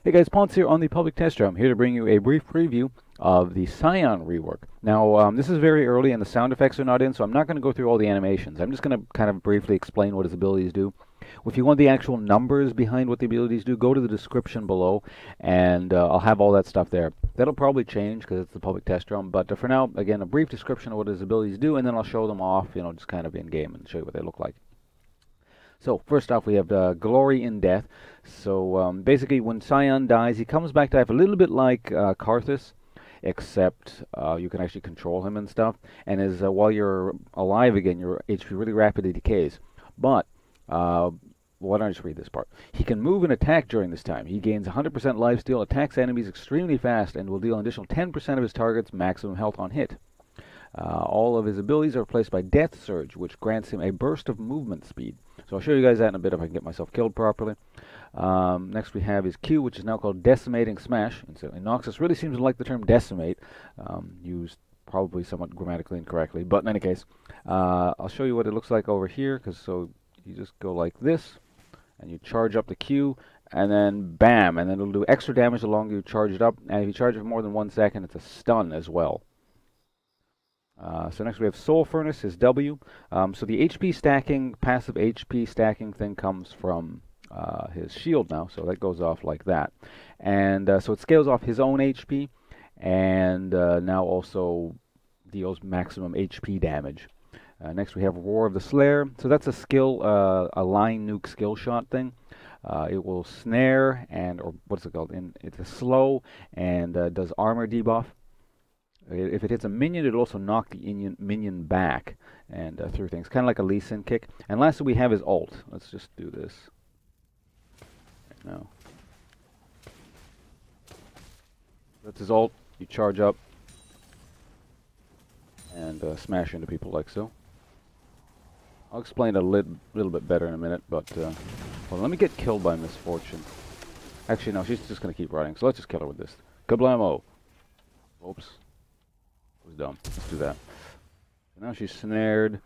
Hey guys, Ponce here on the public tester. I'm here to bring you a brief preview of the Sion rework. Now, this is very early and the sound effects are not in, so I'm not going to go through all the animations. I'm just going to kind of briefly explain what his abilities do. If you want the actual numbers behind what the abilities do, go to the description below, and I'll have all that stuff there. That'll probably change because it's the public test drum, but for now, again, a brief description of what his abilities do, and then I'll show them off, just kind of in-game and show you what they look like. So first off, we have Glory in Death. So basically, when Sion dies, he comes back to life a little bit like Karthus, except you can actually control him and stuff. And while you're alive again, your HP really rapidly decays. But why don't I just read this part? He can move and attack during this time. He gains 100% lifesteal, attacks enemies extremely fast, and will deal an additional 10% of his target's maximum health on hit. All of his abilities are replaced by Death Surge, which grants him a burst of movement speed. So I'll show you guys that in a bit if I can get myself killed properly. Next we have his Q, which is now called Decimating Smash. Incidentally, Noxus really seems to like the term decimate, used probably somewhat grammatically incorrectly. But in any case, I'll show you what it looks like over here. So you just go like this, and you charge up the Q, and then bam, and then it'll do extra damage the longer you charge it up. And if you charge it for more than 1 second, it's a stun as well. So next we have Soul Furnace, his W. So the HP stacking, passive HP stacking thing comes from his shield now, so that goes off like that. And so it scales off his own HP, and now also deals maximum HP damage. Next we have Roar of the Slayer. So that's a skill, a line nuke skill shot thing. It will snare, or what's it called? It's a slow, and does armor debuff. If it hits a minion, it'll also knock the minion back and through things, kind of like a Lee Sin kick. And lastly, we have his ult. Let's just do this right now. That's his ult. You charge up and smash into people like so. I'll explain it a little bit better in a minute, but well, let me get killed by Misfortune. Actually, no, she's just going to keep running, so let's just kill her with this. Kablamo! Oops. Was dumb. Let's do that. So now she's snared.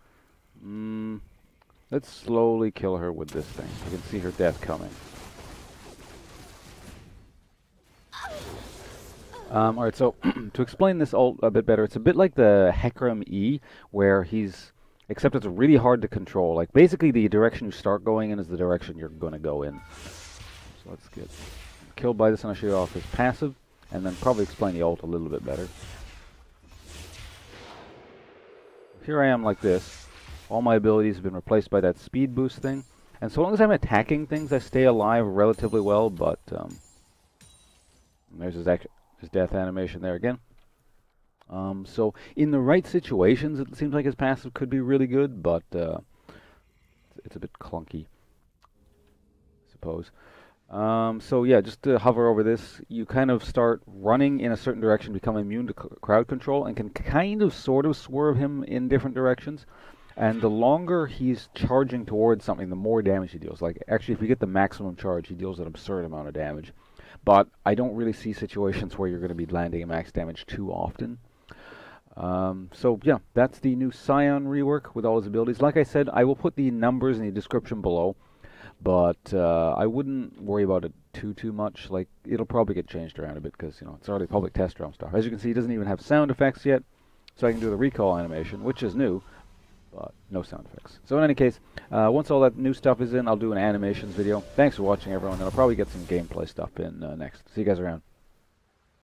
Let's slowly kill her with this thing. You can see her death coming. Alright, so to explain this ult a bit better, it's a bit like the Hecarim E, where except it's really hard to control. Like, basically the direction you start going in is the direction you're going to go in. So let's get killed by this, and I'll show you off his passive, and then probably explain the ult a little bit better. Here I am like this. All my abilities have been replaced by that speed boost thing. And so long as I'm attacking things, I stay alive relatively well, but there's his death animation there again. So in the right situations, it seems like his passive could be really good, but it's a bit clunky, I suppose. So yeah, just to hover over this, you kind of start running in a certain direction, become immune to crowd control, and can kind of sort of swerve him in different directions. And the longer he's charging towards something, the more damage he deals. Like, actually, if you get the maximum charge, he deals an absurd amount of damage. But I don't really see situations where you're going to be landing a max damage too often. So yeah, that's the new Sion rework with all his abilities. Like I said, I will put the numbers in the description below. But I wouldn't worry about it too much. Like, it'll probably get changed around a bit because, it's already public test drum stuff. As you can see, he doesn't even have sound effects yet. So I can do the recall animation, which is new, but no sound effects. So in any case, once all that new stuff is in, I'll do an animations video. Thanks for watching, everyone, and I'll probably get some gameplay stuff in next. See you guys around.